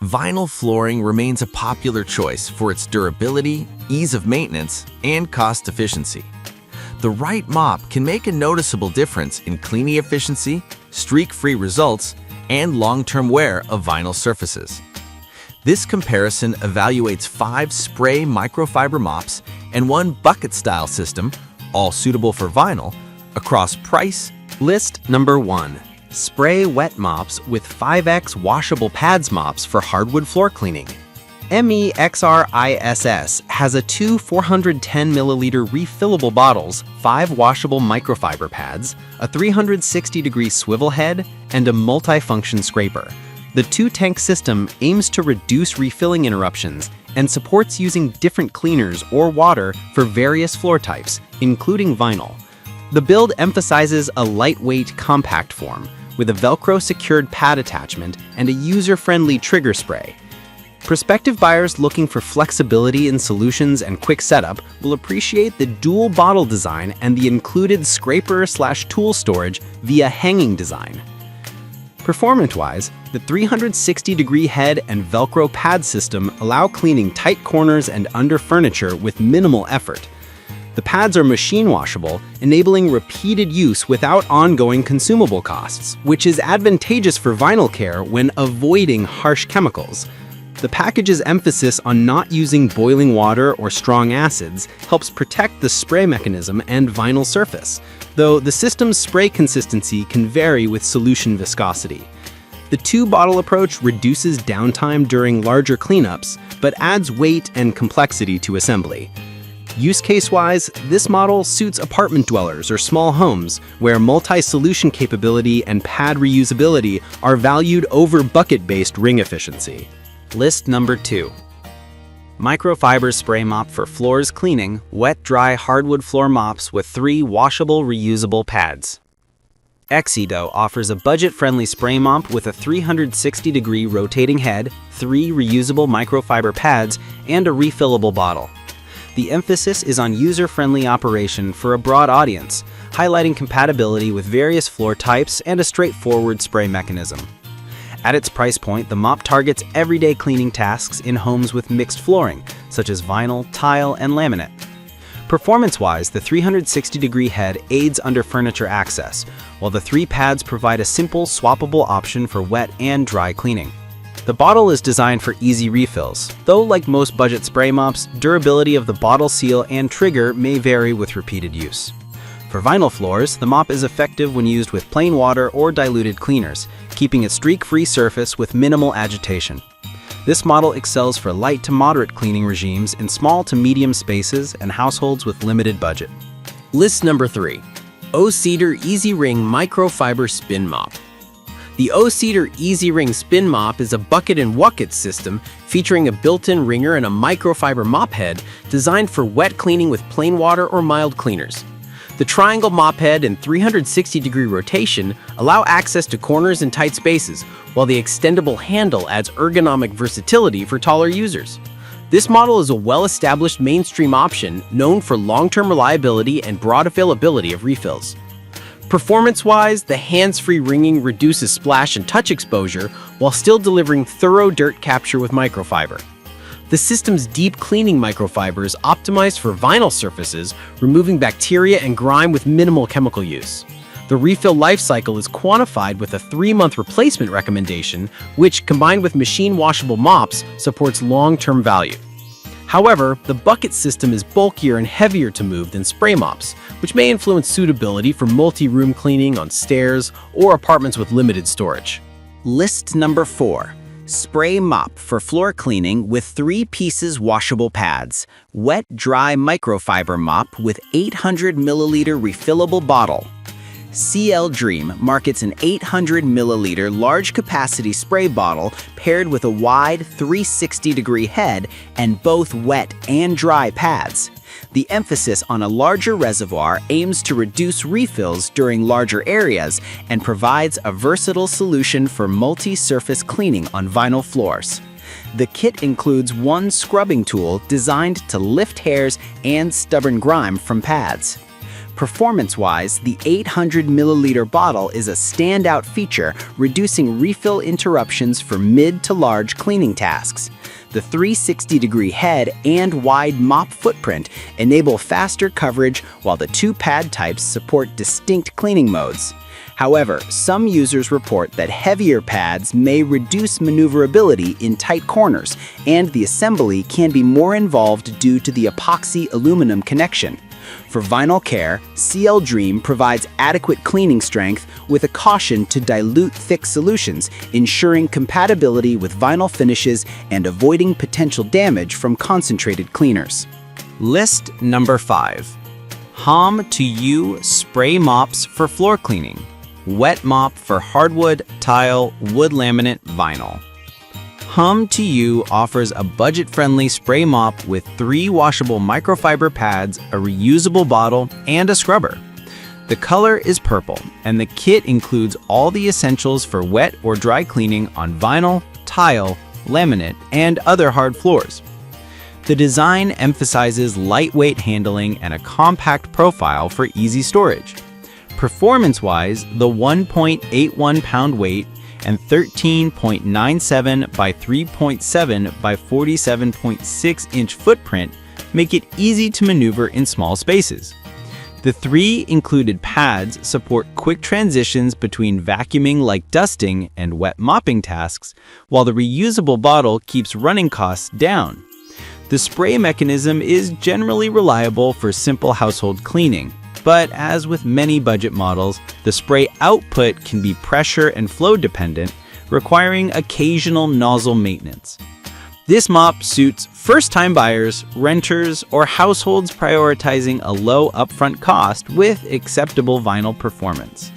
Vinyl flooring remains a popular choice for its durability, ease of maintenance, and cost efficiency. The right mop can make a noticeable difference in cleaning efficiency, streak-free results, and long-term wear of vinyl surfaces. This comparison evaluates 5 spray microfiber mops and 1 bucket-style system, all suitable for vinyl, across price. List number 1. Spray wet mops with 5X washable pads mops for hardwood floor cleaning. Mexriss has a 2 410 milliliter refillable bottles, 5 washable microfiber pads, a 360-degree swivel head, and a multifunction scraper. The 2-tank system aims to reduce refilling interruptions and supports using different cleaners or water for various floor types, including vinyl. The build emphasizes a lightweight, compact form, with a Velcro-secured pad attachment and a user-friendly trigger spray. Prospective buyers looking for flexibility in solutions and quick setup will appreciate the dual bottle design and the included scraper/tool storage via hanging design. Performance-wise, the 360-degree head and Velcro pad system allow cleaning tight corners and under furniture with minimal effort. The pads are machine washable, enabling repeated use without ongoing consumable costs, which is advantageous for vinyl care when avoiding harsh chemicals. The package's emphasis on not using boiling water or strong acids helps protect the spray mechanism and vinyl surface, though the system's spray consistency can vary with solution viscosity. The 2-bottle approach reduces downtime during larger cleanups, but adds weight and complexity to assembly. Use case-wise, this model suits apartment dwellers or small homes where multi-solution capability and pad reusability are valued over bucket-based ring efficiency. List number 2. Microfiber spray mop for floors cleaning, wet-dry hardwood floor mops with 3 washable reusable pads. Exido offers a budget-friendly spray mop with a 360-degree rotating head, 3 reusable microfiber pads, and a refillable bottle. The emphasis is on user-friendly operation for a broad audience, highlighting compatibility with various floor types and a straightforward spray mechanism. At its price point, the mop targets everyday cleaning tasks in homes with mixed flooring, such as vinyl, tile, and laminate. Performance-wise, the 360-degree head aids under furniture access, while the 3 pads provide a simple, swappable option for wet and dry cleaning. The bottle is designed for easy refills, though like most budget spray mops, durability of the bottle seal and trigger may vary with repeated use. For vinyl floors, the mop is effective when used with plain water or diluted cleaners, keeping a streak-free surface with minimal agitation. This model excels for light to moderate cleaning regimes in small to medium spaces and households with limited budget. List number 3. O-Cedar Easy Ring Microfiber Spin Mop. The O-Cedar Easy Ring Spin Mop is a bucket and wucket system featuring a built-in wringer and a microfiber mop head designed for wet cleaning with plain water or mild cleaners. The triangle mop head and 360-degree rotation allow access to corners and tight spaces, while the extendable handle adds ergonomic versatility for taller users. This model is a well-established mainstream option known for long-term reliability and broad availability of refills. Performance-wise, the hands-free ringing reduces splash and touch exposure while still delivering thorough dirt capture with microfiber. The system's deep cleaning microfiber is optimized for vinyl surfaces, removing bacteria and grime with minimal chemical use. The refill life cycle is quantified with a 3-month replacement recommendation, which, combined with machine washable mops, supports long-term value. However, the bucket system is bulkier and heavier to move than spray mops, which may influence suitability for multi-room cleaning on stairs or apartments with limited storage. List number 4. Spray mop for floor cleaning with 3 pieces washable pads. Wet-dry microfiber mop with 800 milliliter refillable bottle. CL Dream markets an 800 milliliter large capacity spray bottle paired with a wide 360-degree head and both wet and dry pads. The emphasis on a larger reservoir aims to reduce refills during larger areas and provides a versatile solution for multi-surface cleaning on vinyl floors. The kit includes 1 scrubbing tool designed to lift hairs and stubborn grime from pads. Performance-wise, the 800 milliliter bottle is a standout feature, reducing refill interruptions for mid to large cleaning tasks. The 360-degree head and wide mop footprint enable faster coverage, while the two pad types support distinct cleaning modes. However, some users report that heavier pads may reduce maneuverability in tight corners, and the assembly can be more involved due to the epoxy aluminum connection. For vinyl care, CL Dream provides adequate cleaning strength with a caution to dilute thick solutions, ensuring compatibility with vinyl finishes and avoiding potential damage from concentrated cleaners. List number 5. Hom to U Spray Mops for Floor Cleaning. Wet mop for hardwood, tile, wood laminate, vinyl. Hum to U offers a budget-friendly spray mop with 3 washable microfiber pads, a reusable bottle, and a scrubber. The color is purple, and the kit includes all the essentials for wet or dry cleaning on vinyl, tile, laminate, and other hard floors. The design emphasizes lightweight handling and a compact profile for easy storage. Performance-wise, the 1.81-pound weight and 13.97 by 3.7 by 47.6-inch footprint make it easy to maneuver in small spaces. The 3 included pads support quick transitions between vacuuming like dusting and wet mopping tasks, while the reusable bottle keeps running costs down. The spray mechanism is generally reliable for simple household cleaning, but as with many budget models, the spray output can be pressure and flow dependent, requiring occasional nozzle maintenance. This mop suits first-time buyers, renters, or households prioritizing a low upfront cost with acceptable vinyl performance.